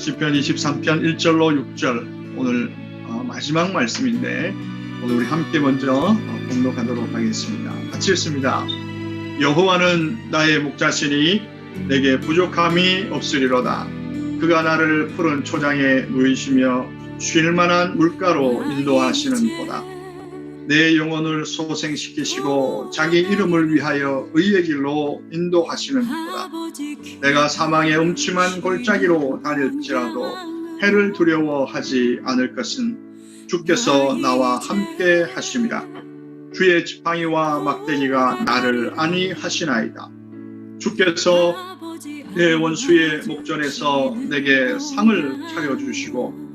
시편 23편 1절로 6절 오늘 마지막 말씀인데 오늘 우리 함께 먼저 공독하도록 하겠습니다. 같이 읽습니다. 여호와는 나의 목자시니 내게 부족함이 없으리로다. 그가 나를 푸른 초장에 누이시며 쉴 만한 물가로 인도하시는도다. 내 영혼을 소생시키시고 자기 이름을 위하여 의의 길로 인도하시는도다. 내가 사망의 음침한 골짜기로 다닐지라도 해를 두려워하지 않을 것은 주께서 나와 함께 하심이라. 주의 지팡이와 막대기가 나를 안위하시나이다. 주께서 내 원수의 목전에서 내게 상을 차려주시고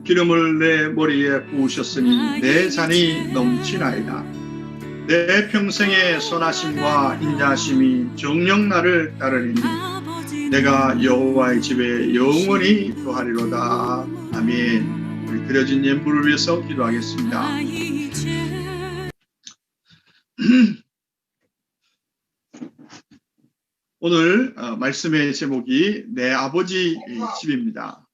기름을 내 머리에 부으셨으니 내 잔이 넘치나이다. 내 평생의 선하심과 인자하심이 정녕 나를 따르리니 내가 여호와의 집에 영원히 거하리로다. 아멘. 우리 드려진 예물을 위해서 기도하겠습니다. 오늘 말씀의 제목이 내 아버지 집입니다.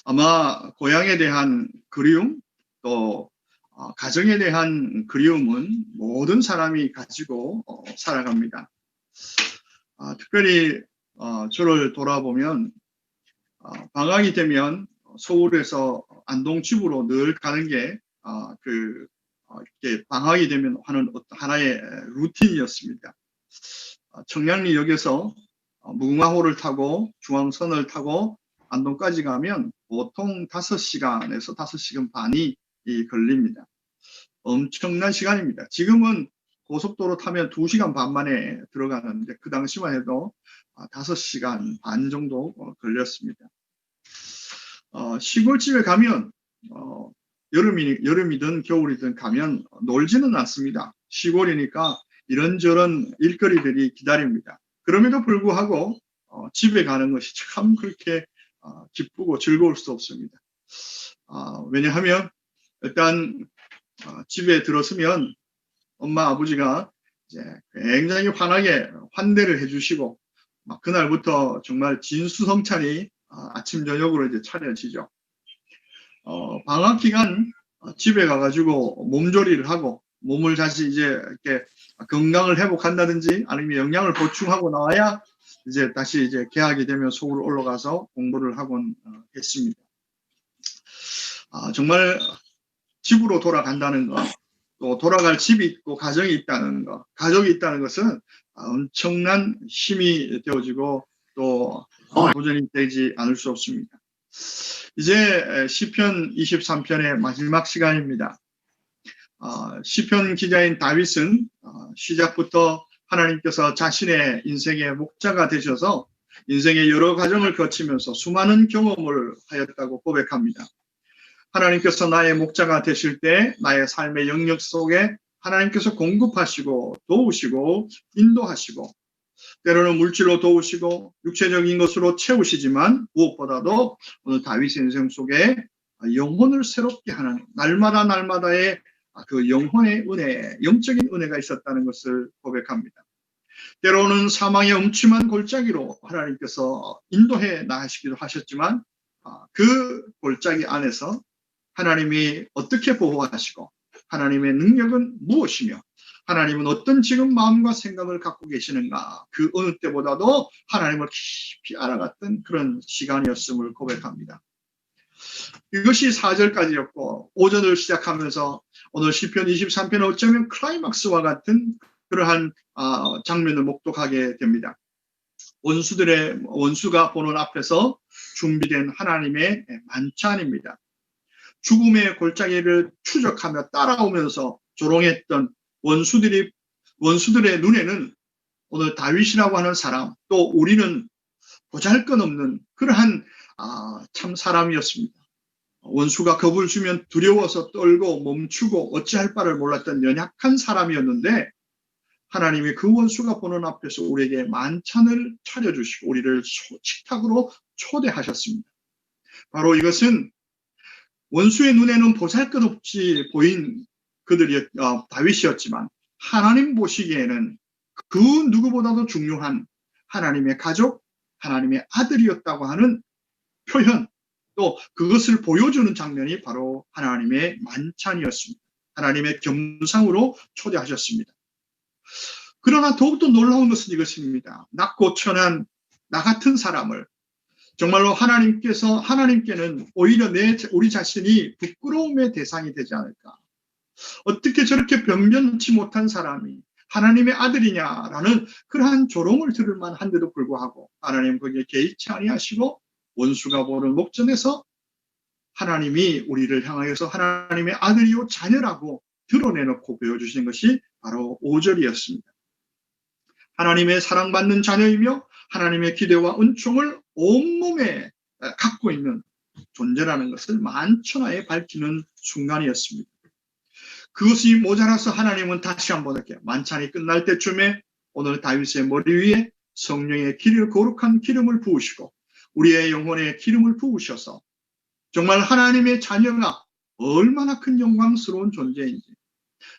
아마 고향에 대한 그리움 또 가정에 대한 그리움은 모든 사람이 가지고 살아갑니다. 특별히 저를 돌아보면 방학이 되면 서울에서 안동집으로 늘 가는 게 이렇게 방학이 되면 하는 하나의 루틴이었습니다. 청량리역에서 무궁화호를 타고 중앙선을 타고 안동까지 가면 보통 5시간에서 5시간 반이 걸립니다. 엄청난 시간입니다. 지금은 고속도로 타면 2시간 반 만에 들어가는데 그 당시만 해도 5시간 반 정도 걸렸습니다. 시골집에 가면 여름이든 겨울이든 가면 놀지는 않습니다. 시골이니까 이런저런 일거리들이 기다립니다. 그럼에도 불구하고 집에 가는 것이 참 그렇게 기쁘고 즐거울 수 없습니다. 왜냐하면 일단 집에 들어서면 엄마 아버지가 이제 굉장히 환하게 환대를 해주시고 그날부터 정말 진수성찬이 아침 저녁으로 이제 차려지죠. 방학 기간 집에 가가지고 몸조리를 하고 몸을 다시 이제 이렇게 건강을 회복한다든지 아니면 영양을 보충하고 나와야 이제 다시 이제 개학이 되면 서울 올라가서 공부를 하곤 했습니다. 정말 집으로 돌아간다는 것, 또 돌아갈 집이 있고 가정이 있다는 것, 가족이 있다는 것은 엄청난 힘이 되어지고 또 도전이 되지 않을 수 없습니다. 이제 시편 23편의 마지막 시간입니다. 시편 기자인 다윗은 시작부터 하나님께서 자신의 인생의 목자가 되셔서 인생의 여러 과정을 거치면서 수많은 경험을 하였다고 고백합니다. 하나님께서 나의 목자가 되실 때 나의 삶의 영역 속에 하나님께서 공급하시고 도우시고 인도하시고 때로는 물질로 도우시고 육체적인 것으로 채우시지만 무엇보다도 오늘 다윗의 인생 속에 영혼을 새롭게 하는 날마다의 그 영혼의 은혜, 영적인 은혜가 있었다는 것을 고백합니다. 때로는 사망의 음침한 골짜기로 하나님께서 인도해 나가시기도 하셨지만 그 골짜기 안에서 하나님이 어떻게 보호하시고 하나님의 능력은 무엇이며 하나님은 어떤 지금 마음과 생각을 갖고 계시는가 그 어느 때보다도 하나님을 깊이 알아갔던 그런 시간이었음을 고백합니다. 이것이 4절까지였고 5절을 시작하면서 오늘 시편 23편은 어쩌면 클라이막스와 같은 그러한 장면을 목독하게 됩니다. 원수가 보는 앞에서 준비된 하나님의 만찬입니다. 죽음의 골짜기를 추적하며 따라오면서 조롱했던 원수들의 눈에는 오늘 다윗이라고 하는 사람 또 우리는 보잘것없는 그러한 참 사람이었습니다. 원수가 겁을 주면 두려워서 떨고 멈추고 어찌할 바를 몰랐던 연약한 사람이었는데 하나님이 그 원수가 보는 앞에서 우리에게 만찬을 차려주시고 우리를 식탁으로 초대하셨습니다. 바로 이것은 원수의 눈에는 보잘것없이 보인 다윗이었지만 하나님 보시기에는 그 누구보다도 중요한 하나님의 가족, 하나님의 아들이었다고 하는 표현, 또 그것을 보여주는 장면이 바로 하나님의 만찬이었습니다. 하나님의 겸상으로 초대하셨습니다. 그러나 더욱더 놀라운 것은 이것입니다. 낮고 천한 나 같은 사람을 정말로 하나님께는 오히려 우리 자신이 부끄러움의 대상이 되지 않을까. 어떻게 저렇게 변변치 못한 사람이 하나님의 아들이냐라는 그러한 조롱을 들을 만한데도 불구하고 하나님 거기에 개의치 아니하시고 원수가 보는 목전에서 하나님이 우리를 향하여서 하나님의 아들이요 자녀라고 드러내놓고 보여주신 것이 바로 5절이었습니다. 하나님의 사랑받는 자녀이며 하나님의 기대와 은총을 온몸에 갖고 있는 존재라는 것을 만천하에 밝히는 순간이었습니다. 그것이 모자라서 하나님은 다시 한번 이렇게 만찬이 끝날 때쯤에 오늘 다윗의 머리 위에 성령의 거룩한 기름을 부으시고 우리의 영혼에 기름을 부으셔서 정말 하나님의 자녀가 얼마나 큰 영광스러운 존재인지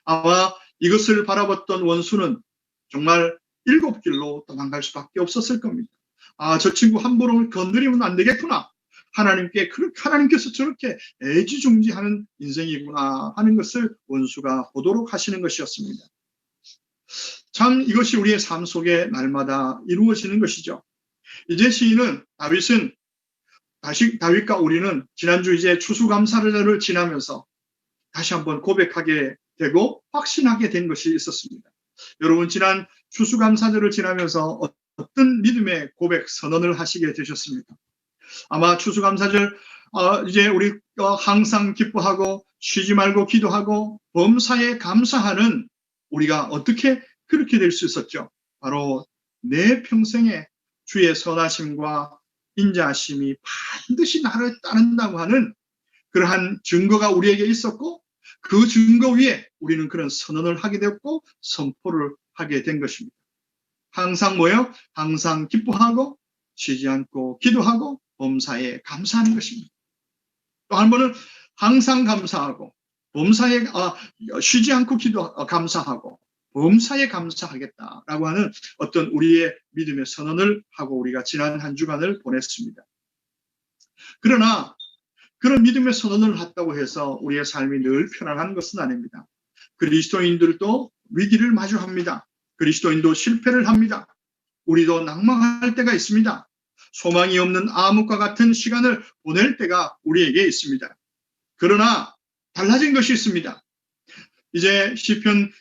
아마 이것을 바라봤던 원수는 정말 7길로 도망갈 수밖에 없었을 겁니다. 저 친구 함부로 건드리면 안 되겠구나. 하나님께서 저렇게 애지중지하는 인생이구나 하는 것을 원수가 보도록 하시는 것이었습니다. 참 이것이 우리의 삶 속에 날마다 이루어지는 것이죠. 이제 시인은 다윗과 우리는 지난주 이제 추수감사절을 지나면서 다시 한번 고백하게 되고 확신하게 된 것이 있었습니다. 여러분 지난 추수감사절을 지나면서 어떤 믿음의 고백 선언을 하시게 되셨습니까? 아마 추수감사절 이제 우리 항상 기뻐하고 쉬지 말고 기도하고 범사에 감사하는 우리가 어떻게 그렇게 될 수 있었죠? 바로 내 평생에 주의 선하심과 인자하심이 반드시 나를 따른다고 하는 그러한 증거가 우리에게 있었고 그 증거 위에 우리는 그런 선언을 하게 되었고 선포를 하게 된 것입니다. 항상 뭐예요? 항상 기뻐하고 쉬지 않고 기도하고 범사에 감사하는 것입니다. 또 한 번은 항상 감사하고 범사에 쉬지 않고 감사하고 범사에 감사하겠다라고 하는 어떤 우리의 믿음의 선언을 하고 우리가 지난 한 주간을 보냈습니다. 그러나 그런 믿음의 선언을 했다고 해서 우리의 삶이 늘 편안한 것은 아닙니다. 그리스도인들도 위기를 마주합니다. 그리스도인도 실패를 합니다. 우리도 낭망할 때가 있습니다. 소망이 없는 암흑과 같은 시간을 보낼 때가 우리에게 있습니다. 그러나 달라진 것이 있습니다. 이제 시편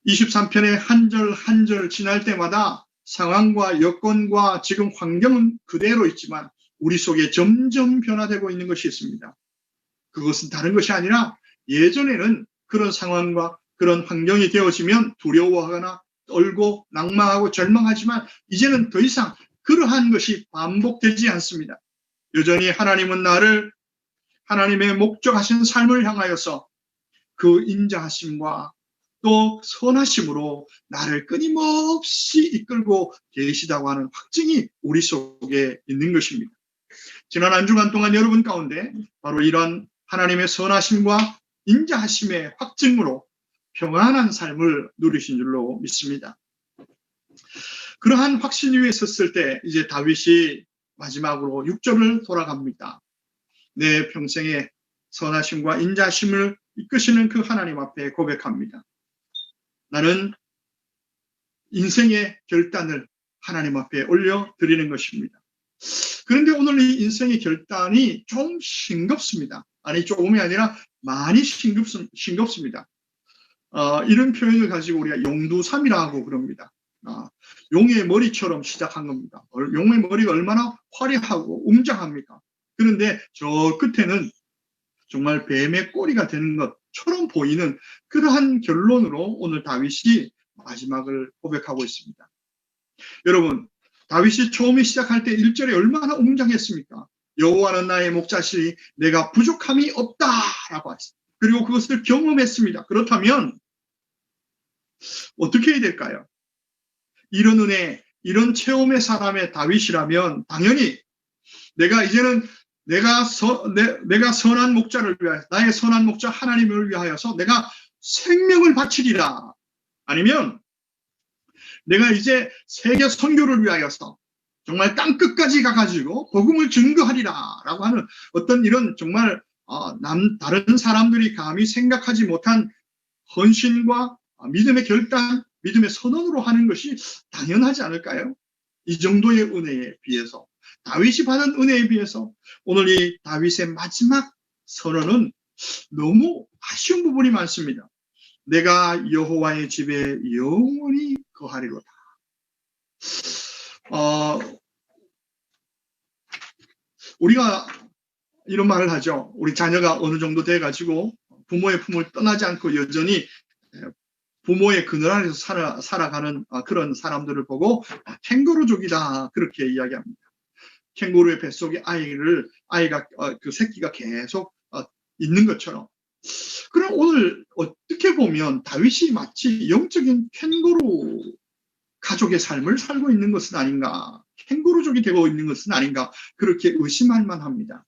23편의 한 절 한 절 지날 때마다 상황과 여건과 지금 환경은 그대로 있지만 우리 속에 점점 변화되고 있는 것이 있습니다. 그것은 다른 것이 아니라 예전에는 그런 상황과 그런 환경이 되어지면 두려워하거나 떨고 낭망하고 절망하지만 이제는 더 이상 그러한 것이 반복되지 않습니다. 여전히 하나님은 나를 하나님의 목적하신 삶을 향하여서 그 인자하심과 또 선하심으로 나를 끊임없이 이끌고 계시다고 하는 확증이 우리 속에 있는 것입니다. 지난 한 주간 동안 여러분 가운데 바로 이런 하나님의 선하심과 인자하심의 확증으로 평안한 삶을 누리신 줄로 믿습니다. 그러한 확신 위에 섰을 때 이제 다윗이 마지막으로 6절을 돌아갑니다. 내 평생의 선하심과 인자하심을 이끄시는 그 하나님 앞에 고백합니다. 나는 인생의 결단을 하나님 앞에 올려드리는 것입니다. 그런데 오늘 이 인생의 결단이 좀 싱겁습니다. 아니 조금이 아니라 많이 싱겁습니다. 이런 표현을 가지고 우리가 용두삼이라고 그럽니다. 용의 머리처럼 시작한 겁니다. 용의 머리가 얼마나 화려하고 웅장합니까? 그런데 저 끝에는 정말 뱀의 꼬리가 되는 것처럼 보이는 그러한 결론으로 오늘 다윗이 마지막을 고백하고 있습니다. 여러분, 다윗이 처음에 시작할 때 1절에 얼마나 웅장했습니까? 여호와는 나의 목자시니 내가 부족함이 없다라고 하셨습니다. 그리고 그것을 경험했습니다. 그렇다면 어떻게 해야 될까요? 이런 은혜, 이런 체험의 사람의 다윗이라면 당연히 내가 선한 목자를 위하여 나의 선한 목자 하나님을 위하여서 내가 생명을 바치리라. 아니면 내가 이제 세계 선교를 위하여서 정말 땅끝까지 가가지고 복음을 증거하리라라고 하는 어떤 이런 정말 다른 사람들이 감히 생각하지 못한 헌신과 믿음의 결단, 믿음의 선언으로 하는 것이 당연하지 않을까요? 이 정도의 은혜에 비해서, 다윗이 받은 은혜에 비해서 오늘 이 다윗의 마지막 선언은 너무 아쉬운 부분이 많습니다. 내가 여호와의 집에 영원히 거하리로다. 우리가 이런 말을 하죠. 우리 자녀가 어느 정도 돼가지고 부모의 품을 떠나지 않고 여전히 부모의 그늘 안에서 살아가는 그런 사람들을 보고 캥거루족이다, 그렇게 이야기합니다. 캥거루의 뱃속에 아이가 그 새끼가 계속 있는 것처럼. 그럼 오늘 어떻게 보면 다윗이 마치 영적인 캥거루 가족의 삶을 살고 있는 것은 아닌가, 캥거루족이 되고 있는 것은 아닌가, 그렇게 의심할 만합니다.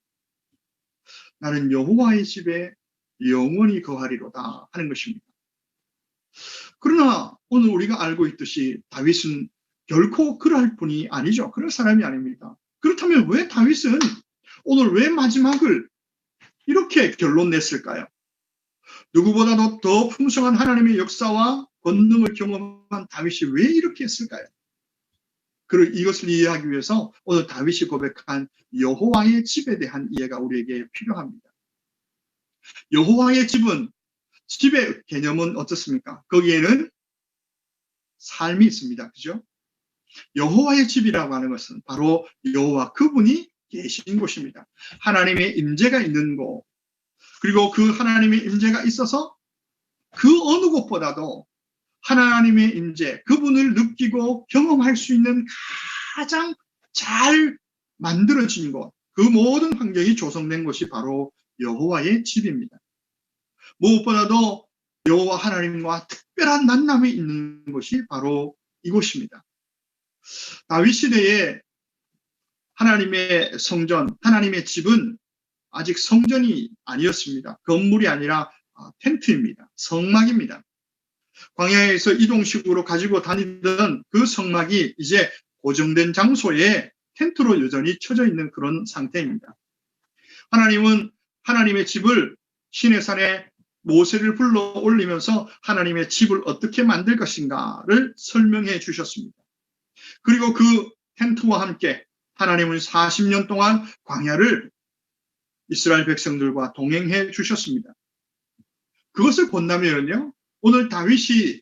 나는 여호와의 집에 영원히 거하리로다 하는 것입니다. 그러나 오늘 우리가 알고 있듯이 다윗은 결코 그럴 분이 아니죠. 그럴 사람이 아닙니다. 그렇다면 왜 다윗은 오늘 왜 마지막을 이렇게 결론 냈을까요? 누구보다도 더 풍성한 하나님의 역사와 권능을 경험한 다윗이 왜 이렇게 했을까요? 이것을 이해하기 위해서 오늘 다윗이 고백한 여호와의 집에 대한 이해가 우리에게 필요합니다. 여호와의 집의 개념은 어떻습니까? 거기에는 삶이 있습니다. 그죠? 여호와의 집이라고 하는 것은 바로 여호와 그분이 계신 곳입니다. 하나님의 임재가 있는 곳, 그리고 그 하나님의 임재가 있어서 그 어느 곳보다도 하나님의 임재, 그분을 느끼고 경험할 수 있는 가장 잘 만들어진 곳, 그 모든 환경이 조성된 것이 바로 여호와의 집입니다. 무엇보다도 여호와 하나님과 특별한 만남이 있는 것이 바로 이곳입니다. 다윗 시대에 하나님의 성전, 하나님의 집은 아직 성전이 아니었습니다. 건물이 아니라 텐트입니다. 성막입니다. 광야에서 이동식으로 가지고 다니던 그 성막이 이제 고정된 장소에 텐트로 여전히 쳐져 있는 그런 상태입니다. 하나님은 하나님의 집을 시내산에 모세를 불러 올리면서 하나님의 집을 어떻게 만들 것인가를 설명해 주셨습니다. 그리고 그 텐트와 함께 하나님은 40년 동안 광야를 이스라엘 백성들과 동행해 주셨습니다. 그것을 본다면요, 오늘 다윗이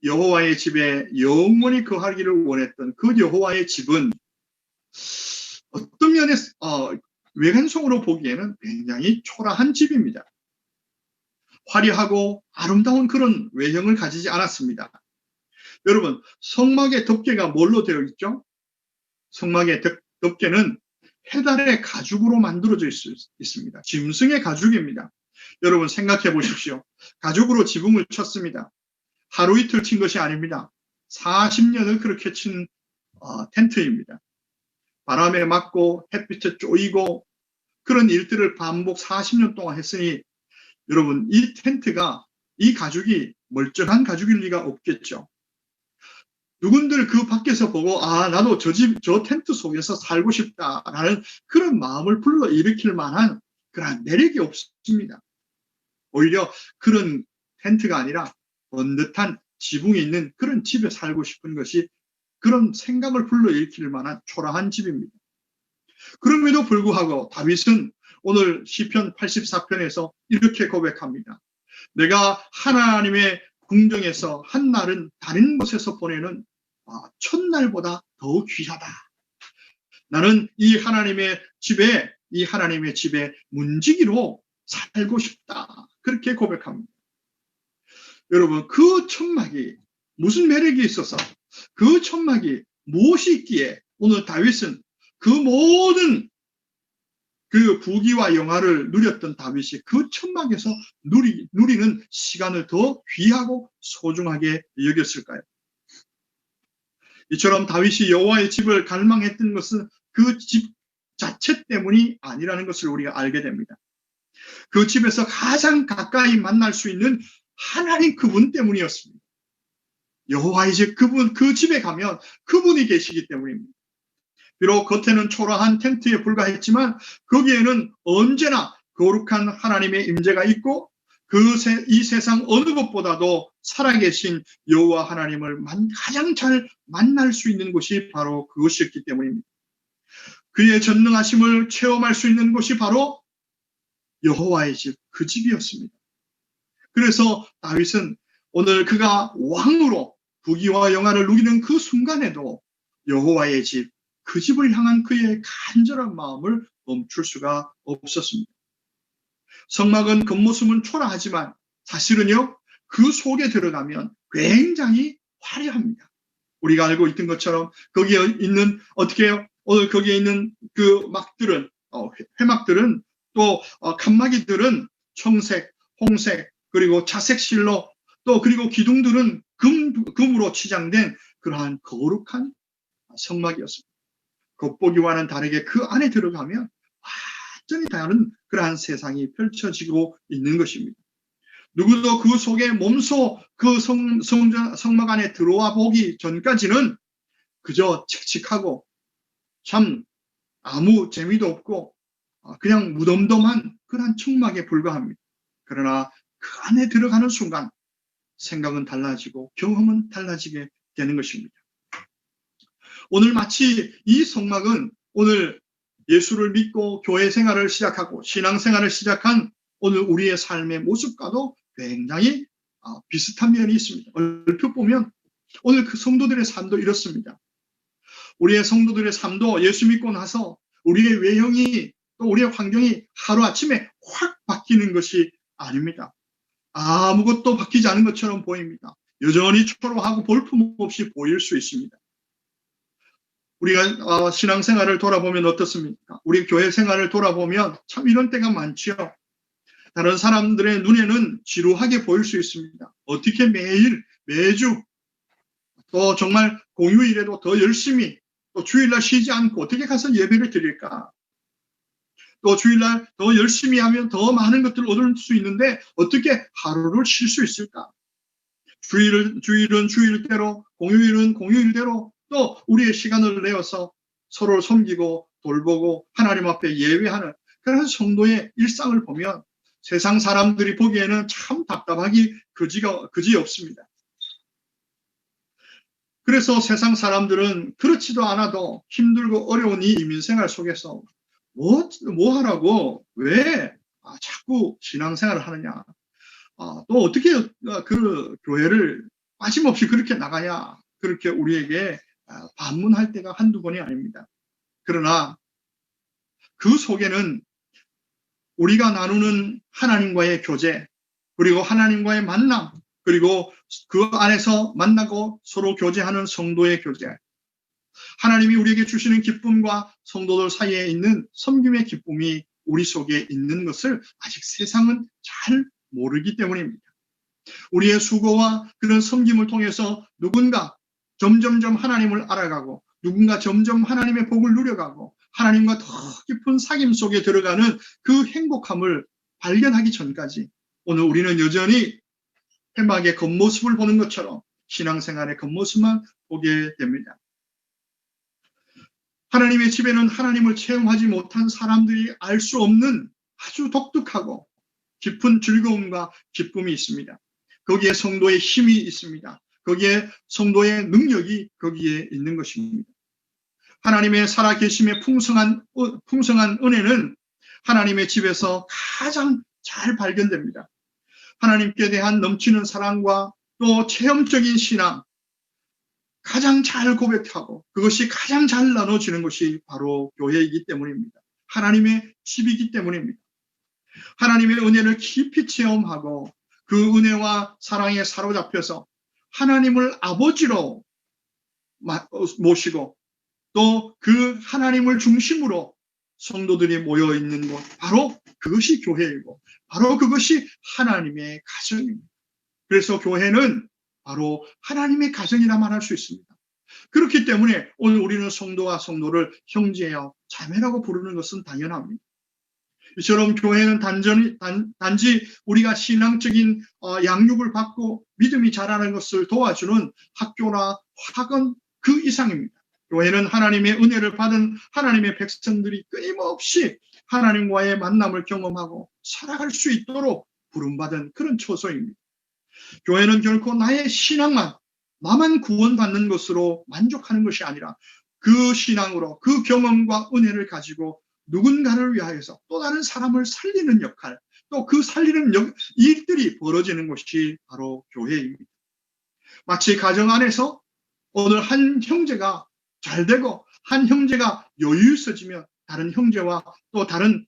여호와의 집에 영원히 거하기를 원했던 그 여호와의 집은 어떤 면에서 외관성으로 보기에는 굉장히 초라한 집입니다. 화려하고 아름다운 그런 외형을 가지지 않았습니다. 여러분, 성막의 덮개가 뭘로 되어 있죠? 성막의 덮개는 해달의 가죽으로 만들어져 있습니다. 짐승의 가죽입니다. 여러분 생각해 보십시오. 가죽으로 지붕을 쳤습니다. 하루 이틀 친 것이 아닙니다. 40년을 그렇게 친 텐트입니다. 바람에 맞고 햇빛에 쪼이고 그런 일들을 반복 40년 동안 했으니 여러분, 이 텐트가, 이 가죽이 멀쩡한 가죽일 리가 없겠죠. 누군들 그 밖에서 보고 나도 저 텐트 속에서 살고 싶다라는 그런 마음을 불러일으킬 만한 그런 매력이 없습니다. 오히려 그런 텐트가 아니라 번듯한 지붕이 있는 그런 집에 살고 싶은 것이 그런 생각을 불러일으킬 만한 초라한 집입니다. 그럼에도 불구하고 다윗은 오늘 시편 84편에서 이렇게 고백합니다. 내가 하나님의 궁정에서 한 날은 다른 곳에서 보내는 첫날보다 더 귀하다. 나는 이 하나님의 집에 문지기로 살고 싶다. 그렇게 고백합니다. 여러분, 그 천막이 무슨 매력이 있어서, 그 천막이 무엇이 있기에 오늘 다윗은 그 모든 그 부귀와 영화를 누렸던 다윗이 그 천막에서 누리는 시간을 더 귀하고 소중하게 여겼을까요? 이처럼 다윗이 여호와의 집을 갈망했던 것은 그 집 자체 때문이 아니라는 것을 우리가 알게 됩니다. 그 집에서 가장 가까이 만날 수 있는 하나님 그분 때문이었습니다. 여호와의 집, 그 집에 가면 그분이 계시기 때문입니다. 비록 겉에는 초라한 텐트에 불과했지만 거기에는 언제나 거룩한 하나님의 임재가 있고 이 세상 어느 것보다도 살아계신 여호와 하나님을 가장 잘 만날 수 있는 곳이 바로 그것이었기 때문입니다. 그의 전능하심을 체험할 수 있는 곳이 바로 여호와의 집, 그 집이었습니다. 그래서 다윗은 오늘 그가 왕으로 부귀와 영화를 누리는 그 순간에도 여호와의 집, 그 집을 향한 그의 간절한 마음을 멈출 수가 없었습니다. 성막은 겉모습은 초라하지만 사실은요, 그 속에 들어가면 굉장히 화려합니다. 우리가 알고 있던 것처럼 거기에 있는, 어떻게 해요? 오늘 거기에 있는 그 막들은, 회막들은 또 칸막이들은 청색, 홍색, 그리고 자색 실로 또 그리고 기둥들은 금으로 치장된 그러한 거룩한 성막이었습니다. 겉보기와는 다르게 그 안에 들어가면 완전히 다른 그러한 세상이 펼쳐지고 있는 것입니다. 누구도 그 속에 몸소 그 성막 안에 들어와 보기 전까지는 그저 칙칙하고 참 아무 재미도 없고 그냥 무덤덤한 그런 청막에 불과합니다. 그러나 그 안에 들어가는 순간 생각은 달라지고 경험은 달라지게 되는 것입니다. 오늘 마치 이 성막은 오늘 예수를 믿고 교회 생활을 시작하고 신앙 생활을 시작한 오늘 우리의 삶의 모습과도 굉장히 비슷한 면이 있습니다. 얼핏 보면 오늘 그 성도들의 삶도 이렇습니다. 우리의 성도들의 삶도 예수 믿고 나서 우리의 외형이 또 우리의 환경이 하루아침에 확 바뀌는 것이 아닙니다. 아무것도 바뀌지 않은 것처럼 보입니다. 여전히 초라하고 볼품없이 보일 수 있습니다. 우리가 신앙생활을 돌아보면 어떻습니까? 우리 교회 생활을 돌아보면 참 이런 때가 많지요. 다른 사람들의 눈에는 지루하게 보일 수 있습니다. 어떻게 매주 또 정말 공휴일에도 더 열심히 또 주일날 쉬지 않고 어떻게 가서 예배를 드릴까? 또 주일날 더 열심히 하면 더 많은 것들을 얻을 수 있는데 어떻게 하루를 쉴 수 있을까? 주일은 주일대로, 공휴일은 공휴일대로 또 우리의 시간을 내어서 서로 섬기고 돌보고 하나님 앞에 예배하는 그런 성도의 일상을 보면 세상 사람들이 보기에는 참 답답하기 그지 없습니다. 그래서 세상 사람들은 그렇지도 않아도 힘들고 어려운 이 이민생활 속에서 뭐 하라고 왜 자꾸 신앙생활을 하느냐, 또 어떻게 그 교회를 빠짐없이 그렇게 나가냐, 그렇게 우리에게 반문할 때가 한두 번이 아닙니다. 그러나 그 속에는 우리가 나누는 하나님과의 교제, 그리고 하나님과의 만남, 그리고 그 안에서 만나고 서로 교제하는 성도의 교제, 하나님이 우리에게 주시는 기쁨과 성도들 사이에 있는 섬김의 기쁨이 우리 속에 있는 것을 아직 세상은 잘 모르기 때문입니다. 우리의 수고와 그런 섬김을 통해서 누군가 점점점 하나님을 알아가고 누군가 점점 하나님의 복을 누려가고 하나님과 더 깊은 사귐 속에 들어가는 그 행복함을 발견하기 전까지 오늘 우리는 여전히 회막의 겉모습을 보는 것처럼 신앙생활의 겉모습만 보게 됩니다. 하나님의 집에는 하나님을 체험하지 못한 사람들이 알 수 없는 아주 독특하고 깊은 즐거움과 기쁨이 있습니다. 거기에 성도의 힘이 있습니다. 거기에 성도의 능력이 거기에 있는 것입니다. 하나님의 살아계심의 풍성한 은혜는 하나님의 집에서 가장 잘 발견됩니다. 하나님께 대한 넘치는 사랑과 또 체험적인 신앙, 가장 잘 고백하고 그것이 가장 잘 나눠지는 것이 바로 교회이기 때문입니다. 하나님의 집이기 때문입니다. 하나님의 은혜를 깊이 체험하고 그 은혜와 사랑에 사로잡혀서 하나님을 아버지로 모시고 또 그 하나님을 중심으로 성도들이 모여 있는 곳, 바로 그것이 교회이고 바로 그것이 하나님의 가정입니다. 그래서 교회는 바로 하나님의 가정이라 말할 수 있습니다. 그렇기 때문에 오늘 우리는 성도와 성도를 형제여 자매라고 부르는 것은 당연합니다. 이처럼 교회는 단지 우리가 신앙적인 양육을 받고 믿음이 자라는 것을 도와주는 학교나 학원 그 이상입니다. 교회는 하나님의 은혜를 받은 하나님의 백성들이 끊임없이 하나님과의 만남을 경험하고 살아갈 수 있도록 부름받은 그런 처소입니다. 교회는 결코 나의 신앙만, 나만 구원받는 것으로 만족하는 것이 아니라 그 신앙으로 그 경험과 은혜를 가지고 누군가를 위하여서 또 다른 사람을 살리는 역할, 또 그 살리는 일들이 벌어지는 것이 바로 교회입니다. 마치 가정 안에서 오늘 한 형제가 잘 되고 한 형제가 여유 있어지면 다른 형제와 또 다른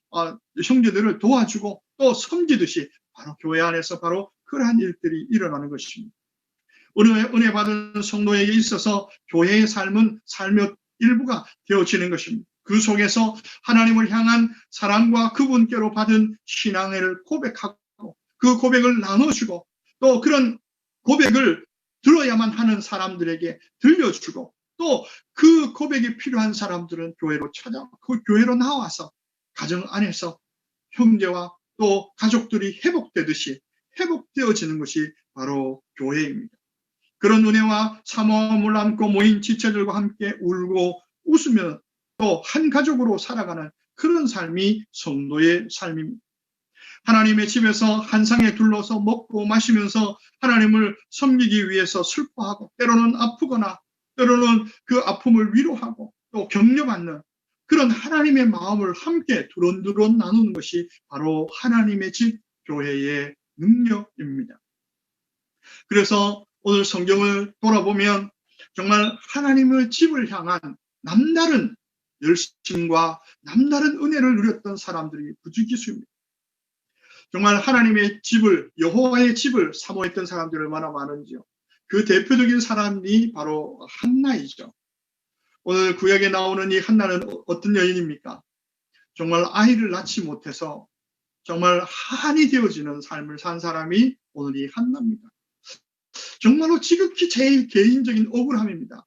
형제들을 도와주고 또 섬기듯이 바로 교회 안에서 바로 그러한 일들이 일어나는 것입니다. 은혜 받은 성도에게 있어서 교회의 삶은 삶의 일부가 되어지는 것입니다. 그 속에서 하나님을 향한 사랑과 그분께로 받은 신앙을 고백하고 그 고백을 나눠주고 또 그런 고백을 들어야만 하는 사람들에게 들려주고 또 그 고백이 필요한 사람들은 교회로 그 교회로 나와서 가정 안에서 형제와 또 가족들이 회복되듯이 회복되어지는 것이 바로 교회입니다. 그런 은혜와 사모함을 안고 모인 지체들과 함께 울고 웃으며 또 한 가족으로 살아가는 그런 삶이 성도의 삶입니다. 하나님의 집에서 한 상에 둘러서 먹고 마시면서 하나님을 섬기기 위해서 슬퍼하고 때로는 아프거나 때로는 그 아픔을 위로하고 또 격려받는 그런 하나님의 마음을 함께 두런두런 나누는 것이 바로 하나님의 집 교회의 능력입니다. 그래서 오늘 성경을 돌아보면 정말 하나님의 집을 향한 남다른 열심과 남다른 은혜를 누렸던 사람들이 부지기수입니다. 정말 하나님의 집을, 여호와의 집을 사모했던 사람들이 얼마나 많은지요. 그 대표적인 사람이 바로 한나이죠. 오늘 구약에 나오는 이 한나는 어떤 여인입니까? 정말 아이를 낳지 못해서 정말 한이 되어지는 삶을 산 사람이 오늘 이 한나입니다. 정말로 지극히 제일 개인적인 억울함입니다.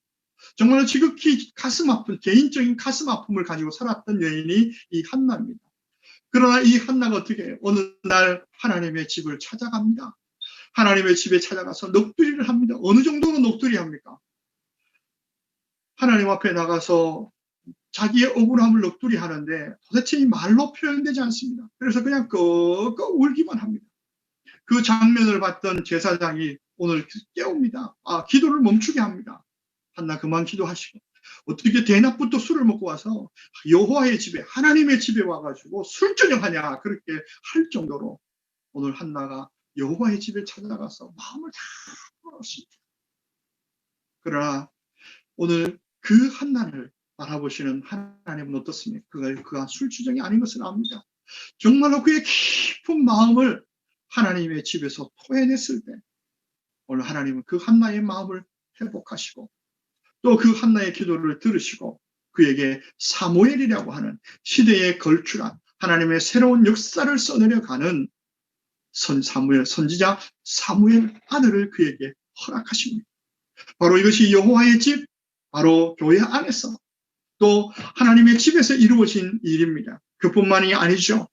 정말로 지극히 가슴 아픈, 개인적인 가슴 아픔을 가지고 살았던 여인이 이 한나입니다. 그러나 이 한나가 어떻게 해요? 어느 날 하나님의 집을 찾아갑니다. 하나님의 집에 찾아가서 넋두리를 합니다. 어느 정도로 넋두리 합니까? 하나님 앞에 나가서 자기의 억울함을 넋두리 하는데 도대체 이 말로 표현되지 않습니다. 그래서 그냥 끄끄 울기만 합니다. 그 장면을 봤던 제사장이 오늘 깨웁니다. 기도를 멈추게 합니다. 한나 그만 기도하시고 어떻게 대낮부터 술을 먹고 와서 여호와의 집에 하나님의 집에 와가지고 술저녁하냐 그렇게 할 정도로 오늘 한나가 여호와의 집에 찾아가서 마음을 다 풀었습니다. 그러나 오늘 그 한나를 바라보시는 하나님은 어떻습니까? 그가 술주정이 아닌 것을 압니다. 정말로 그의 깊은 마음을 하나님의 집에서 토해냈을 때 오늘 하나님은 그 한나의 마음을 회복하시고 또 그 한나의 기도를 들으시고 그에게 사무엘이라고 하는 시대에 걸출한 하나님의 새로운 역사를 써내려가는 선지자 사무엘 아들을 그에게 허락하십니다. 바로 이것이 여호와의 집, 바로 교회 안에서 또 하나님의 집에서 이루어진 일입니다. 그뿐만이 아니죠.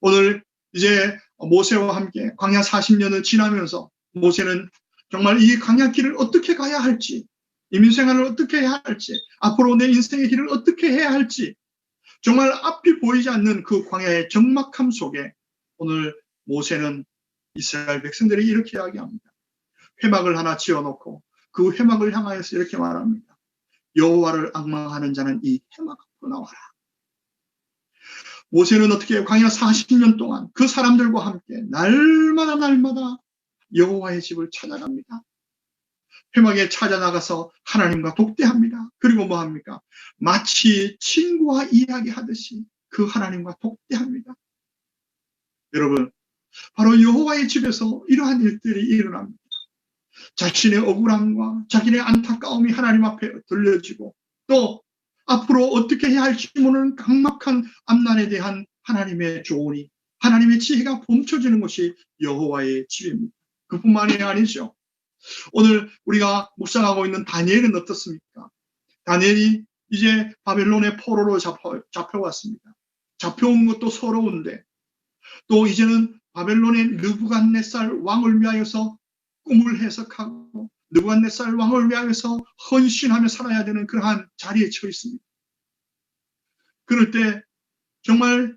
오늘 이제 모세와 함께 광야 40년을 지나면서 모세는 정말 이 광야길을 어떻게 가야 할지, 이민생활을 어떻게 해야 할지, 앞으로 내 인생의 길을 어떻게 해야 할지 정말 앞이 보이지 않는 그 광야의 적막함 속에 오늘 모세는 이스라엘 백성들이 이렇게 이야기합니다. 회막을 하나 지어놓고 그 회막을 향하여서 이렇게 말합니다. 여호와를 앙망하는 자는 이 회막 앞으로 나와라. 모세는 어떻게 광야 40년 동안 그 사람들과 함께 날마다 여호와의 집을 찾아갑니다. 회막에 찾아나가서 하나님과 독대합니다. 그리고 뭐 합니까? 마치 친구와 이야기하듯이 그 하나님과 독대합니다. 여러분, 바로 여호와의 집에서 이러한 일들이 일어납니다. 자신의 억울함과 자신의 안타까움이 하나님 앞에 들려지고 또 앞으로 어떻게 해야 할지 모르는 강막한 앞날에 대한 하나님의 조언이, 하나님의 지혜가 멈춰지는 것이 여호와의 집입니다. 그뿐만이 아니죠. 오늘 우리가 묵상하고 있는 다니엘은 어떻습니까? 다니엘이 이제 바벨론의 포로로 잡혀왔습니다. 잡혀온 것도 서러운데 또 이제는 바벨론의 느부갓네살 왕을 위하여서 꿈을 해석하고 느부갓네살 왕을 위하여서 헌신하며 살아야 되는 그러한 자리에 처해 있습니다. 그럴 때 정말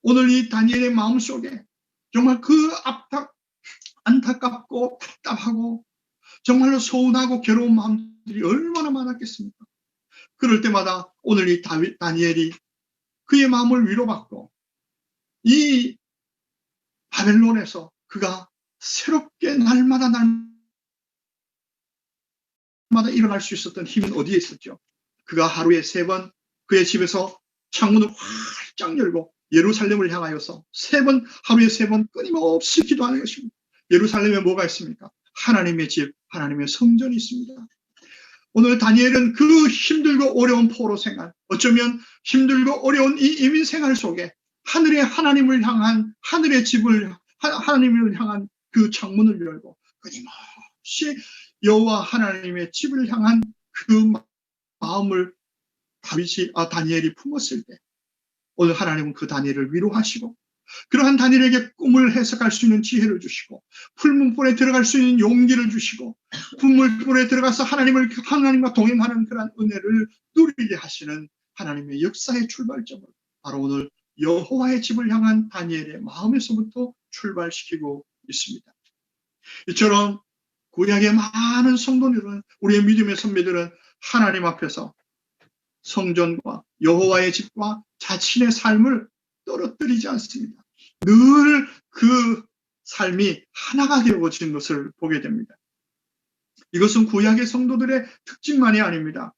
오늘 이 다니엘의 마음속에 정말 그 안타깝고 답답하고 정말로 서운하고 괴로운 마음들이 얼마나 많았겠습니까? 그럴 때마다 오늘 이 다니엘이 그의 마음을 위로받고 이 바벨론에서 그가 새롭게 날마다 일어날 수 있었던 힘은 어디에 있었죠? 그가 하루에 3번 그의 집에서 창문을 활짝 열고 예루살렘을 향하여서 하루에 3번 끊임없이 기도하는 것입니다. 예루살렘에 뭐가 있습니까? 하나님의 집, 하나님의 성전이 있습니다. 오늘 다니엘은 그 힘들고 어려운 포로 생활, 어쩌면 힘들고 어려운 이 이민 생활 속에 하나님을 향한 하늘의 집을 하나님을 향한 그 창문을 열고 끊임없이 여호와 하나님의 집을 향한 그 마음을 다니엘이 품었을 때 오늘 하나님은 그 다니엘을 위로하시고 그러한 다니엘에게 꿈을 해석할 수 있는 지혜를 주시고 풀문불에 들어갈 수 있는 용기를 주시고 풀문불에 들어가서 하나님과 동행하는 그러한 은혜를 누리게 하시는 하나님의 역사의 출발점을 바로 오늘 여호와의 집을 향한 다니엘의 마음에서부터 출발시키고 있습니다. 이처럼 구약의 많은 성도들은 우리의 믿음의 선배들은 하나님 앞에서 성전과 여호와의 집과 자신의 삶을 떨어뜨리지 않습니다. 늘 그 삶이 하나가 되어진 것을 보게 됩니다. 이것은 구약의 성도들의 특징만이 아닙니다.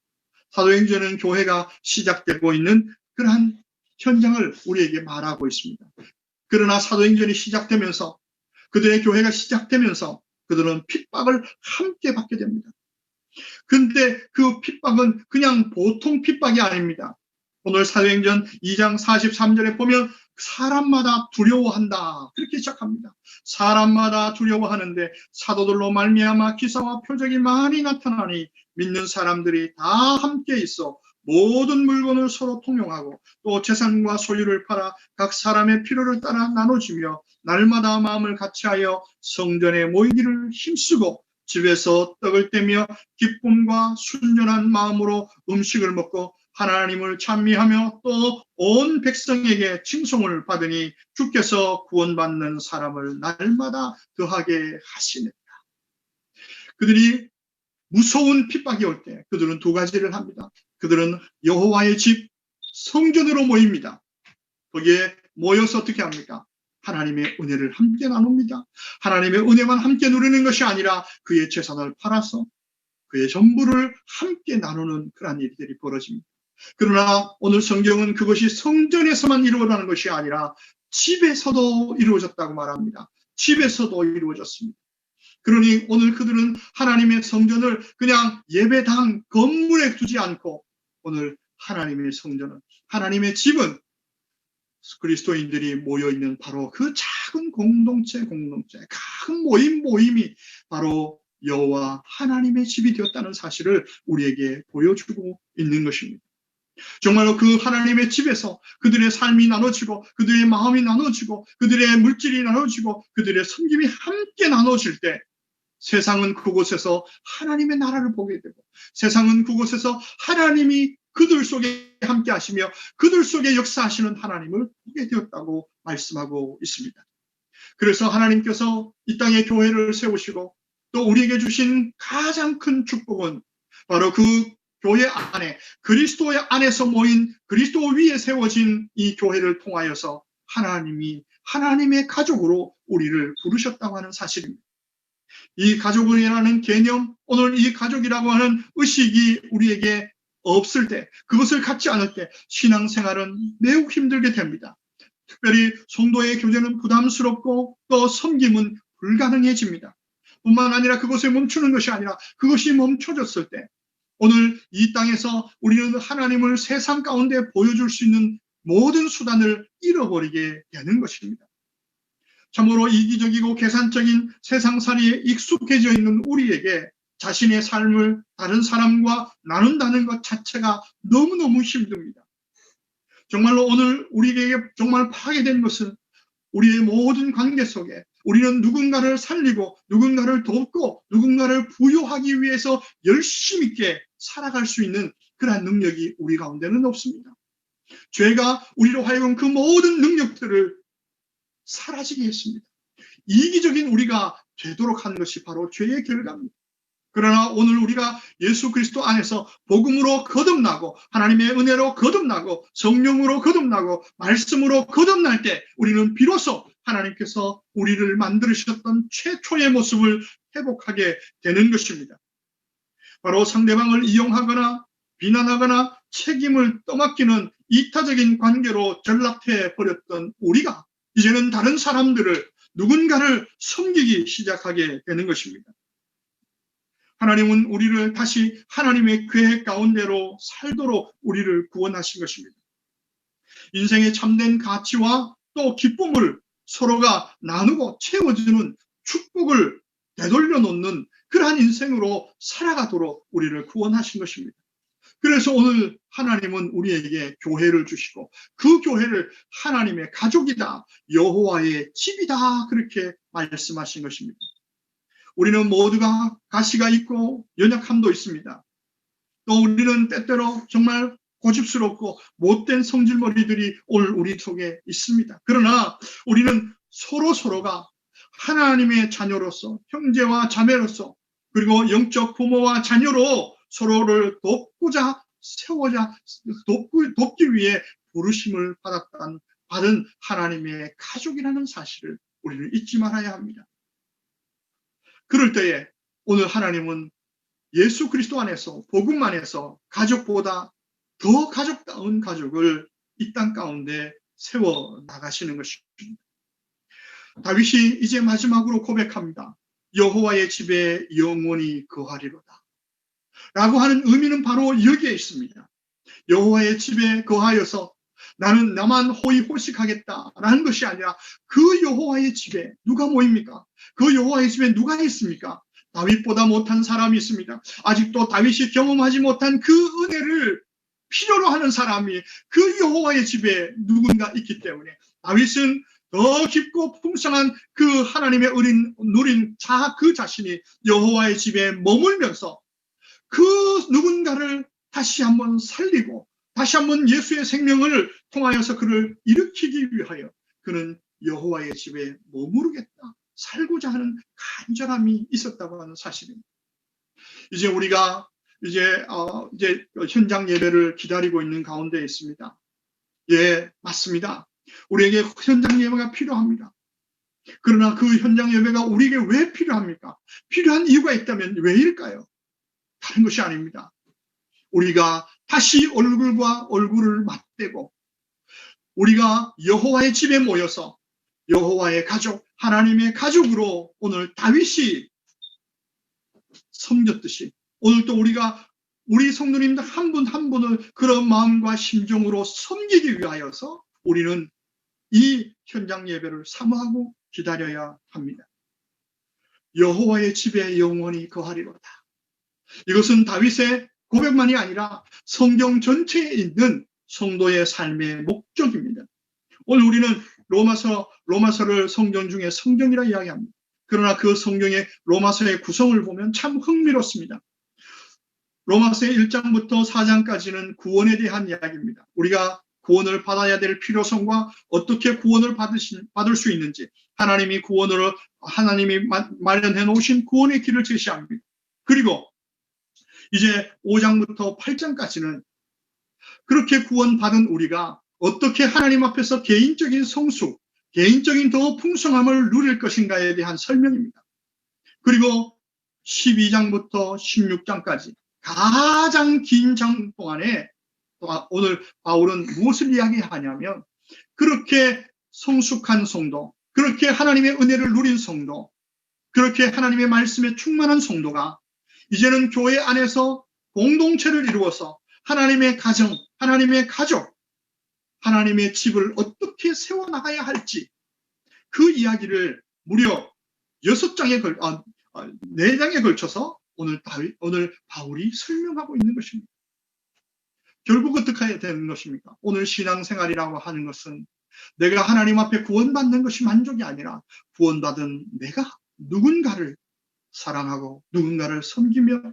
사도행전은 교회가 시작되고 있는 그러한 현장을 우리에게 말하고 있습니다. 그러나 사도행전이 시작되면서 그들의 교회가 시작되면서 그들은 핍박을 함께 받게 됩니다. 근데 그 핍박은 그냥 보통 핍박이 아닙니다. 오늘 사도행전 2장 43절에 보면 사람마다 두려워한다 그렇게 시작합니다. 사람마다 두려워하는데 사도들로 말미암아 기사와 표적이 많이 나타나니 믿는 사람들이 다 함께 있어 모든 물건을 서로 통용하고 또 재산과 소유를 팔아 각 사람의 필요를 따라 나눠주며 날마다 마음을 같이하여 성전에 모이기를 힘쓰고 집에서 떡을 떼며 기쁨과 순전한 마음으로 음식을 먹고 하나님을 찬미하며 또 온 백성에게 칭송을 받으니 주께서 구원받는 사람을 날마다 더하게 하시느니라. 그들이 무서운 핍박이 올 때 그들은 2가지를 합니다. 그들은 여호와의 집 성전으로 모입니다. 거기에 모여서 어떻게 합니까? 하나님의 은혜를 함께 나눕니다. 하나님의 은혜만 함께 누리는 것이 아니라 그의 재산을 팔아서 그의 전부를 함께 나누는 그런 일들이 벌어집니다. 그러나 오늘 성경은 그것이 성전에서만 이루어지는 것이 아니라 집에서도 이루어졌다고 말합니다. 집에서도 이루어졌습니다. 그러니 오늘 그들은 하나님의 성전을 그냥 예배당 건물에 두지 않고 오늘 하나님의 성전은 하나님의 집은 그리스도인들이 모여있는 바로 그 작은 공동체 큰 모임이 바로 여호와 하나님의 집이 되었다는 사실을 우리에게 보여주고 있는 것입니다. 정말로 그 하나님의 집에서 그들의 삶이 나눠지고 그들의 마음이 나눠지고 그들의 물질이 나눠지고 그들의 섬김이 함께 나눠질 때 세상은 그곳에서 하나님의 나라를 보게 되고 세상은 그곳에서 하나님이 그들 속에 함께 하시며 그들 속에 역사하시는 하나님을 보게 되었다고 말씀하고 있습니다. 그래서 하나님께서 이 땅에 교회를 세우시고 또 우리에게 주신 가장 큰 축복은 바로 그 교회 안에 그리스도의 안에서 모인 그리스도 위에 세워진 이 교회를 통하여서 하나님이 하나님의 가족으로 우리를 부르셨다고 하는 사실입니다. 이 가족이라는 개념, 오늘 이 가족이라고 하는 의식이 우리에게 없을 때, 그것을 갖지 않을 때 신앙생활은 매우 힘들게 됩니다. 특별히 성도의 교제는 부담스럽고 또 섬김은 불가능해집니다. 뿐만 아니라 그것에 멈추는 것이 아니라 그것이 멈춰졌을 때 오늘 이 땅에서 우리는 하나님을 세상 가운데 보여줄 수 있는 모든 수단을 잃어버리게 되는 것입니다. 참으로 이기적이고 계산적인 세상살이에 익숙해져 있는 우리에게 자신의 삶을 다른 사람과 나눈다는 것 자체가 너무너무 힘듭니다. 정말로 오늘 우리에게 정말 파괴된 것은 우리의 모든 관계 속에 우리는 누군가를 살리고 누군가를 돕고 누군가를 부여하기 위해서 열심 있게 살아갈 수 있는 그러한 능력이 우리 가운데는 없습니다. 죄가 우리로 하여금 그 모든 능력들을 사라지게 했습니다. 이기적인 우리가 되도록 하는 것이 바로 죄의 결과입니다. 그러나 오늘 우리가 예수 그리스도 안에서 복음으로 거듭나고 하나님의 은혜로 거듭나고 성령으로 거듭나고 말씀으로 거듭날 때 우리는 비로소 하나님께서 우리를 만드셨던 최초의 모습을 회복하게 되는 것입니다. 바로 상대방을 이용하거나 비난하거나 책임을 떠맡기는 이타적인 관계로 전락해 버렸던 우리가 이제는 다른 사람들을 누군가를 섬기기 시작하게 되는 것입니다. 하나님은 우리를 다시 하나님의 계획 가운데로 살도록 우리를 구원하신 것입니다. 인생의 참된 가치와 또 기쁨을 서로가 나누고 채워주는 축복을 되돌려 놓는 그러한 인생으로 살아가도록 우리를 구원하신 것입니다. 그래서 오늘 하나님은 우리에게 교회를 주시고 그 교회를 하나님의 가족이다, 여호와의 집이다 그렇게 말씀하신 것입니다. 우리는 모두가 가시가 있고 연약함도 있습니다. 또 우리는 때때로 정말 고집스럽고 못된 성질머리들이 오늘 우리 속에 있습니다. 그러나 우리는 서로가 하나님의 자녀로서 형제와 자매로서 그리고 영적 부모와 자녀로 서로를 돕고자 세워자 돕기 위해 부르심을 받은 하나님의 가족이라는 사실을 우리는 잊지 말아야 합니다. 그럴 때에 오늘 하나님은 예수 그리스도 안에서 복음 안에서 가족보다 더 가족다운 가족을 이 땅 가운데 세워 나가시는 것입니다. 다윗이 이제 마지막으로 고백합니다. 여호와의 집에 영원히 거하리로다 라고 하는 의미는 바로 여기에 있습니다. 여호와의 집에 거하여서 나는 나만 호의호식하겠다라는 것이 아니라 그 여호와의 집에 누가 모입니까? 그 여호와의 집에 누가 있습니까? 다윗보다 못한 사람이 있습니다. 아직도 다윗이 경험하지 못한 그 은혜를 필요로 하는 사람이 그 여호와의 집에 누군가 있기 때문에 다윗은 더 깊고 풍성한 그 하나님의 누린 그 자신이 여호와의 집에 머물면서 그 누군가를 다시 한번 살리고 다시 한번 예수의 생명을 통하여서 그를 일으키기 위하여 그는 여호와의 집에 머무르겠다, 살고자 하는 간절함이 있었다고 하는 사실입니다. 이제 우리가 이제 현장 예배를 기다리고 있는 가운데 있습니다. 예, 맞습니다. 우리에게 현장 예배가 필요합니다. 그러나 그 현장 예배가 우리에게 왜 필요합니까? 필요한 이유가 있다면 왜일까요? 다른 것이 아닙니다. 우리가 다시 얼굴과 얼굴을 맞대고 우리가 여호와의 집에 모여서 여호와의 가족, 하나님의 가족으로 오늘 다윗이 섬겼듯이 오늘 또 우리가 우리 성도님들 한 분 한 분을 그런 마음과 심정으로 섬기기 위하여서 우리는 이 현장 예배를 사모하고 기다려야 합니다. 여호와의 집에 영원히 거하리로다. 이것은 다윗의 고백만이 아니라 성경 전체에 있는 성도의 삶의 목적입니다. 오늘 우리는 로마서를 성경 중에 성경이라 이야기합니다. 그러나 그 성경의 로마서의 구성을 보면 참 흥미롭습니다. 로마서의 1장부터 4장까지는 구원에 대한 이야기입니다. 우리가 구원을 받아야 될 필요성과 어떻게 구원을 받을 수 있는지 하나님이 마련해 놓으신 구원의 길을 제시합니다. 그리고 이제 5장부터 8장까지는 그렇게 구원받은 우리가 어떻게 하나님 앞에서 개인적인 성숙, 개인적인 더 풍성함을 누릴 것인가에 대한 설명입니다. 그리고 12장부터 16장까지 가장 긴 장 동안에 오늘 바울은 무엇을 이야기하냐면 그렇게 성숙한 성도, 그렇게 하나님의 은혜를 누린 성도, 그렇게 하나님의 말씀에 충만한 성도가 이제는 교회 안에서 공동체를 이루어서 하나님의 가정, 하나님의 가족, 하나님의 집을 어떻게 세워나가야 할지 그 이야기를 무려 4장에 걸쳐서 오늘 바울이 설명하고 있는 것입니다. 결국 어떻게 해야 되는 것입니까? 오늘 신앙생활이라고 하는 것은 내가 하나님 앞에 구원받는 것이 만족이 아니라 구원받은 내가 누군가를 사랑하고 누군가를 섬기며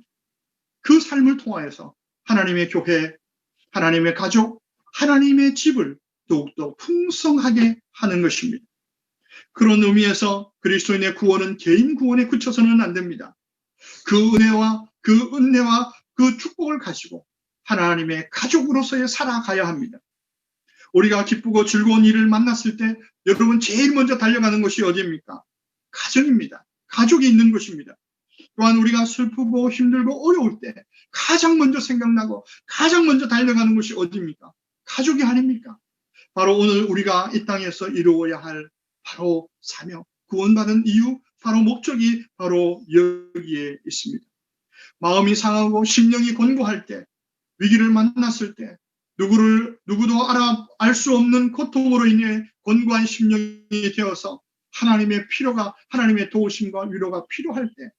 그 삶을 통하여서 하나님의 교회, 하나님의 가족, 하나님의 집을 더욱더 풍성하게 하는 것입니다. 그런 의미에서 그리스도인의 구원은 개인 구원에 그쳐서는 안 됩니다. 그 은혜와 그 축복을 가지고 하나님의 가족으로서의 살아가야 합니다. 우리가 기쁘고 즐거운 일을 만났을 때 여러분 제일 먼저 달려가는 것이 어디입니까? 가정입니다. 가족이 있는 것입니다. 또한 우리가 슬프고 힘들고 어려울 때 가장 먼저 생각나고 가장 먼저 달려가는 것이 어디입니까? 가족이 아닙니까? 바로 오늘 우리가 이 땅에서 이루어야 할 바로 사명, 구원받은 이유, 바로 목적이 바로 여기에 있습니다. 마음이 상하고 심령이 곤고할 때, 위기를 만났을 때, 누구도 알 수 없는 고통으로 인해 곤고한 심령이 되어서 하나님의 도우심과 위로가 필요할 때,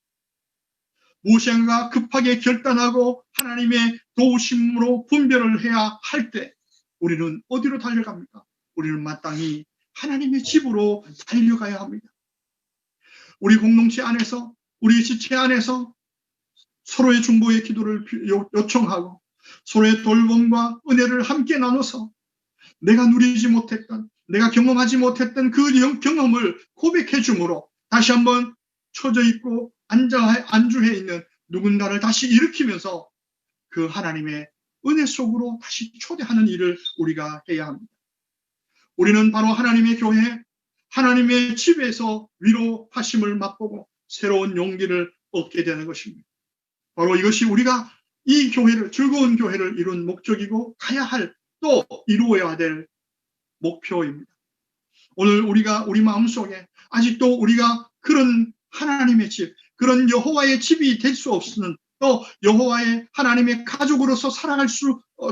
무엇인가 급하게 결단하고 하나님의 도우심으로 분별을 해야 할 때, 우리는 어디로 달려갑니까? 우리는 마땅히 하나님의 집으로 달려가야 합니다. 우리 공동체 안에서, 우리 지체 안에서 서로의 중보의 기도를 요청하고 서로의 돌봄과 은혜를 함께 나눠서 내가 누리지 못했던, 내가 경험하지 못했던 그 경험을 고백해 주므로 다시 한번 처져 있고 안주해 있는 누군가를 다시 일으키면서 그 하나님의 은혜 속으로 다시 초대하는 일을 우리가 해야 합니다. 우리는 바로 하나님의 교회, 하나님의 집에서 위로하심을 맛보고 새로운 용기를 얻게 되는 것입니다. 바로 이것이 우리가 이 교회를, 즐거운 교회를 이룬 목적이고 가야 할, 또 이루어야 될 목표입니다. 오늘 우리 마음속에 아직도 우리가 그런 하나님의 집, 그런 여호와의 집이 될 수 없는, 또 여호와의 하나님의 가족으로서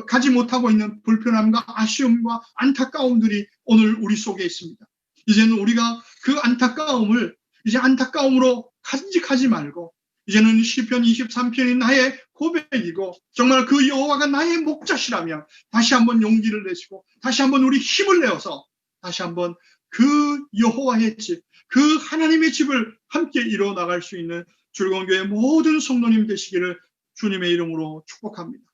가지 못하고 있는 불편함과 아쉬움과 안타까움들이 오늘 우리 속에 있습니다. 이제는 우리가 그 안타까움을 이제 안타까움으로 간직하지 말고, 이제는 시편 23편이 나의 고백이고 정말 그 여호와가 나의 목자시라면 다시 한번 용기를 내시고 다시 한번 우리 힘을 내어서 다시 한번 그 여호와의 집, 그 하나님의 집을 함께 이루어 나갈 수 있는 즐거운 교회 모든 성도님 되시기를 주님의 이름으로 축복합니다.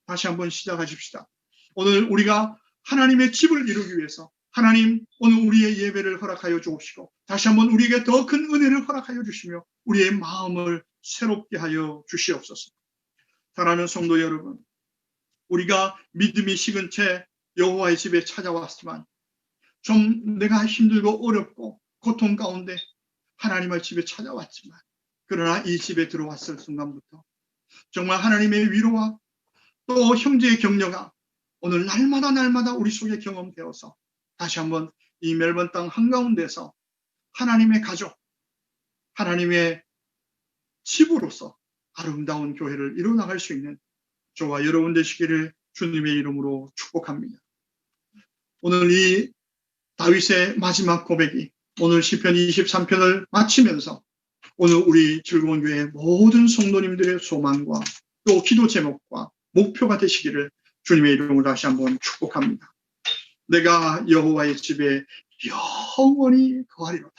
다시 한번 시작하십시다. 오늘 우리가 하나님의 집을 이루기 위해서 하나님, 오늘 우리의 예배를 허락하여 주옵시고 다시 한번 우리에게 더 큰 은혜를 허락하여 주시며 우리의 마음을 새롭게 하여 주시옵소서. 사랑하는 성도 여러분, 우리가 믿음이 식은 채 여호와의 집에 찾아왔지만 좀 내가 힘들고 어렵고 고통 가운데 하나님의 집에 찾아왔지만, 그러나 이 집에 들어왔을 순간부터 정말 하나님의 위로와 또 형제의 격려가 오늘 날마다 우리 속에 경험되어서 다시 한번 이 멜번 땅 한가운데서 하나님의 가족, 하나님의 집으로서 아름다운 교회를 이루어나갈 수 있는 저와 여러분 되시기를 주님의 이름으로 축복합니다. 오늘 이 다윗의 마지막 고백이 오늘 시편 23편을 마치면서 오늘 우리 즐거운 교회 모든 성도님들의 소망과 또 기도 제목과 목표가 되시기를 주님의 이름으로 다시 한번 축복합니다. 내가 여호와의 집에 영원히 거하리로다.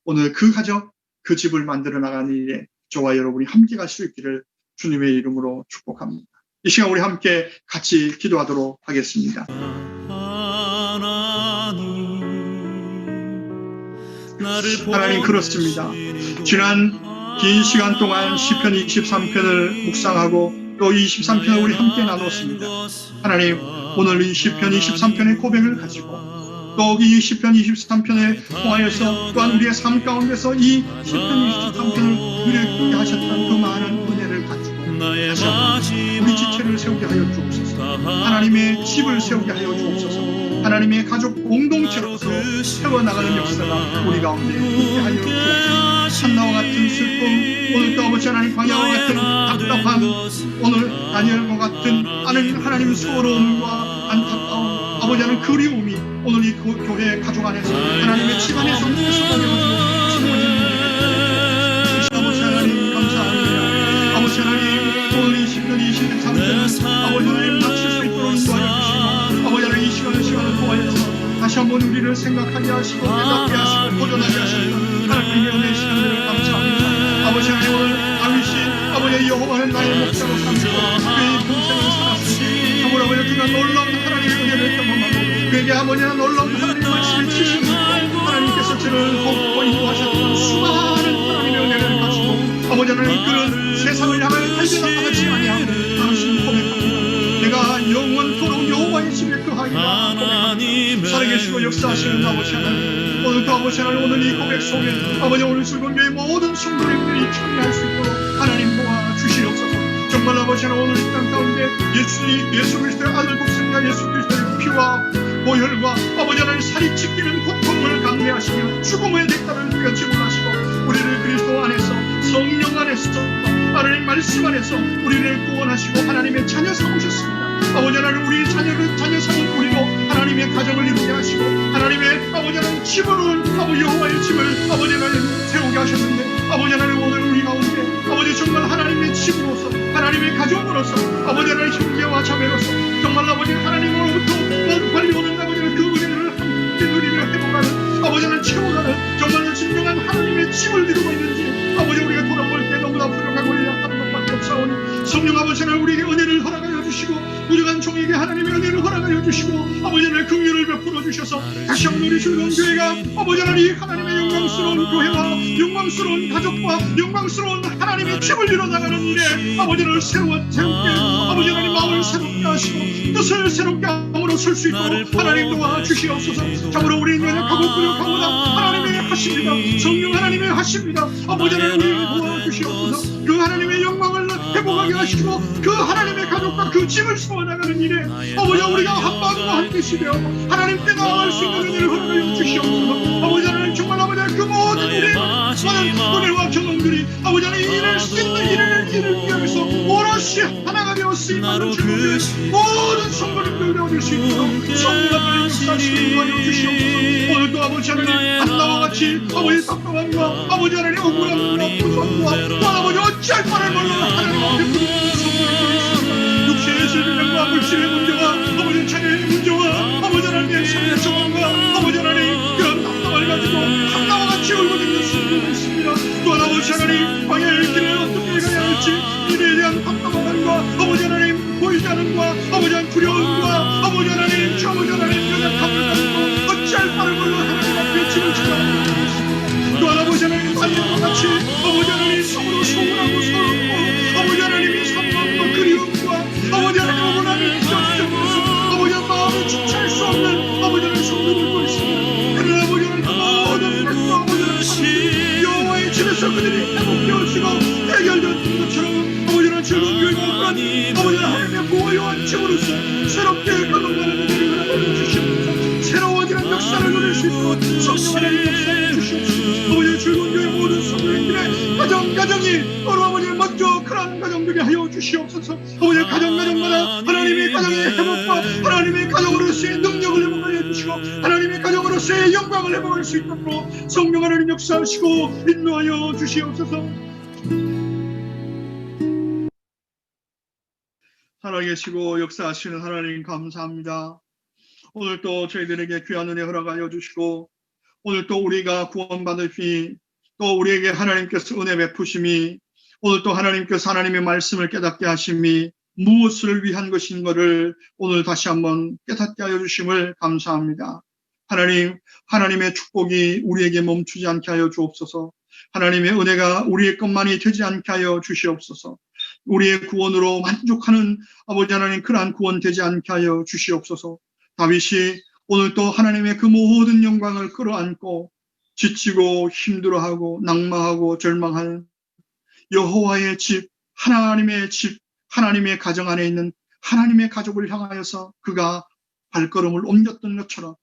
오늘 그 가정, 그 집을 만들어 나가는 일에 저와 여러분이 함께 갈 수 있기를 주님의 이름으로 축복합니다. 이 시간 우리 함께 같이 기도하도록 하겠습니다. 하나님, 그렇습니다. 지난 긴 시간 동안 시편 23편을 묵상하고 또 23편을 우리 함께 나눴습니다. 하나님, 오늘 이 시편 23편의 고백을 가지고 또 이 시편 23편에 통하여서 또한 우리의 삶 가운데서 이 시편 23편을 누리게 하셨던 그 많은 은혜를 가지고 다시 한번 우리 지체를 세우게 하여 주옵소서. 하나님의 집을 세우게 하여 주옵소서. 하나님의 가족 공동체로서 세워나가는 역사가 우리 가운데 있게 하여 주옵소서. 한나와 같은 슬픔, 오늘 또 아버지 하나님 광야와 같은 답답함, 오늘 다니엘과 같은 하나님 소로움과 안타까움, 아버지 하나님 그리움이 오늘 이 교회 가족 안에서 하나님의 집 안에서 쏟아져가지고 채워지는 일이 아버지 하나님 감사합니다. 아버지 하나님, 오늘 이 시편 23편 아버지 하나님 마칠 수 있도록 인도하여 주시고 아버지 하나님 이 시간을 통하여서 알게 하시고 깨닫게 하시고 도전하게 하시는 하나님의 은혜 시간들을 감사합니다. 아버지 하나님 오늘 다윗이 아버지 여호와는 나의 목자로 삼고 그의 평생을 살았으니 참으로 아버지 그가 놀라운 하나님의 은혜를 경험하고 그에게 아버지나 놀라운 하나님의 말씀을 지시고 하나님께서 저를 돕고 인도하셨던 수많은 하나님의 은혜를 가지고 아버지 하나님 그런 세상을 향하여 달려나 나가지 아니하고 당신 고백합니다. 내가 영원토록 여호와의 집에 거하리라 고백합니다. 살아계시고 역사하시는 아버지 하나님 오늘도 아버지 하나님 오늘 이 고백 속에 아버지 오늘 즐거운교회 모든 성도님들이 참여할 수 있도록 하나님 도와주시옵소서. 정말 아버지 하나님 오늘 이 땅 가운데 예수 그리스도의 아들 독생자 예수 그리스도의 피와 보혈과 아버지 하나님 살이 찢기는 고통을 감내하시며 죽음의 대가를 우리가 지불하시고 우리를 그리스도 안에서 성령 안에서 하나님 말씀 안에서 우리를 구원하시고 하나님의 자녀 삼으셨습니다. 아버지 하나님 우리 자녀 삼은 우리로 하나님의 가정을 이루게 하시고 하나님의 아버지 하나님 집을 아버지 여호와의 집을 아버지 하나님 세우게 하셨는데 아버지 하나님 오늘 우리 가운데 아버지 정말 하나님의 집으로서 하나님의 가족으로서 아버지 하나님 형제와 자매로서 정말 아버지 하나님으로부터 빨리 오는 아버지 그 은혜를 함께 누리며 회복하는 아버지 하나님 채워가는 정말 진정한 하나님의 집을 이루고 있는지 아버지 우리가 돌아볼 때 너무나 부족하고 약한 것밖에 없사오니 성령 아버지 하나님 우리에게 은혜를 허락하여 주시고 부족한 종에게 하나님의 은혜를 허락하여 주시고 아버지 하나님 긍휼을 베풀어 주셔서 다시 한번 우리 즐거운 교회가 아버지 하나님의 영광스러운 교회와 영광스러운 가족과 영광스러운 하나님의 집을 이뤄나가는 일에 아버지 하나님 새롭게 아버지 하나님 마음을 새롭게 하시고 뜻을 새롭게 함으로 설 수 있도록 하나님 도와주시옵소서. 참으로 우리 연약하고 부족하고나 하나님의 하십니다. 성령 하나님의 하십니다. 아버지 하나님 우리를 도와주시옵소서. 그 하나님의 영광을 회복하게 하시고 그 하나님의 가족과 그 집을 세워나가는 일에 아버지 우리가 한마음과 한뜻이 되어 하나님께 나아갈 수 있는 은혜를 허락하여 주시옵소서. 아버지 하나님 정말 아버지 그 모든 우리의 은혜와 경험들이 아버지 하나님 일을 쓰는 일을 위하여서 오롯이 하나가 되어 쓰임받는 즐거움을 모든 성도님들 얻을 수 있도록 성령 하나님 역사하시기 도와여 주시옵소서. 오늘도 아버지 하나님 한나와 같이 아버지 답답함과 아버지 하나님 억울함과 불안과 또 아버지 어찌할 바를 몰라 하나님 앞에 부르는 성도님들이 있습니다. 육체의 질병과 물질의 문제와 아버지 자녀의 문제와 아버지 하나님의 삶의 정황과 아버지 하나님 그런 답답을 가지고 한나와 같이 울고 있는 성도들이 있습니다. 또한 아버지 하나님 광야의 길을 어떻게 가야 할지 이에 대한 답답함과 아버지 하나님 보이지 않은 것과 아버지 하나님 두려움과 아버지 하나님 저 아버지 하나님 연약함을 가지고 어찌할 바를 몰라 하나님 앞에 집을 찾아오는 것이 있습니다. 또한 아버지 하나님 다니엘과 같이 아버지 하나님 속으로 소원하고 서럽고 아버지 하나님이 사모함과 그리움과 아버지 하나님 원하는 기적에서 아버지 하나님 마음을 주체할 수 없는 아버지 하나님 성도를 보고 있습니다. 그러나 아버지 하나님 그 모든 것과 아버지 하나님 여호와의 집에서 그들이 회복되어지고 해결되었던 것처럼 아버지 하나님 즐거운 교회가 아버지 하나님의 보호와 집으로서 새롭게 가동하는 은혜를 허락하여 주시옵소서. 새로워지는 역사를 누릴 수 있도록 성령 하나님 역사해 주시옵소서. 아버지 즐거운 교회 모든 성도님들의 가정이 바로 아버지 먼저 그런 가정들이 하여 주시옵소서. 아버지 가정마다 하나님의 가정의 회복과 하나님의 가정으로서의 능력을 회복하여 주시고 하나님의 가정으로서의 영광을 회복할 수 있도록 성령 하나님 역사하시고 인도하여 주시옵소서. 살아계시고 역사하시는 하나님 감사합니다. 오늘 또 저희들에게 귀한 은혜 허락하여 주시고 오늘 또 우리가 구원받으시니 또 우리에게 하나님께서 은혜 베푸심이 오늘 또 하나님께서 하나님의 말씀을 깨닫게 하심이 무엇을 위한 것인 것을 오늘 다시 한번 깨닫게 하여 주심을 감사합니다. 하나님의 축복이 우리에게 멈추지 않게 하여 주옵소서. 하나님의 은혜가 우리의 것만이 되지 않게 하여 주시옵소서. 우리의 구원으로 만족하는 아버지 하나님 그러한 구원 되지 않게 하여 주시옵소서. 다윗이 오늘 또 하나님의 그 모든 영광을 끌어안고 지치고 힘들어하고 낙망하고 절망하는 여호와의 집, 하나님의 가정 안에 있는 하나님의 가족을 향하여서 그가 발걸음을 옮겼던 것처럼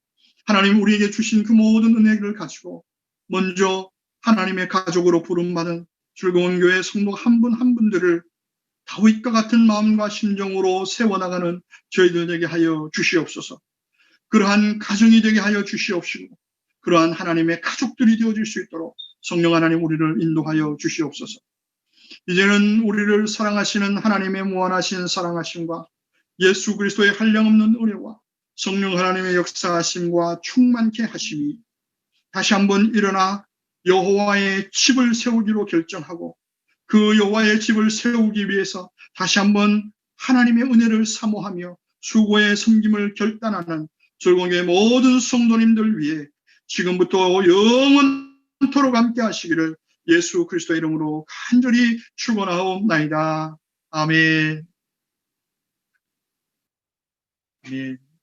하나님 우리에게 주신 그 모든 은혜를 가지고 먼저 하나님의 가족으로 부름받은 즐거운 교회 성도 한 분 한 분들을 다윗과 같은 마음과 심정으로 세워나가는 저희들에게 하여 주시옵소서. 그러한 가정이 되게 하여 주시옵시고 그러한 하나님의 가족들이 되어질 수 있도록 성령 하나님 우리를 인도하여 주시옵소서. 이제는 우리를 사랑하시는 하나님의 무한하신 사랑하심과 예수 그리스도의 한량없는 은혜와 성령 하나님의 역사하심과 충만케 하심이 다시 한번 일어나 여호와의 집을 세우기로 결정하고 그 여호와의 집을 세우기 위해서 다시 한번 하나님의 은혜를 사모하며 수고의 섬김을 결단하는 절공의 모든 성도님들 위해 지금부터 영원토록 함께 하시기를 예수 그리스도의 이름으로 간절히 축원하옵나이다. 아멘. 아멘.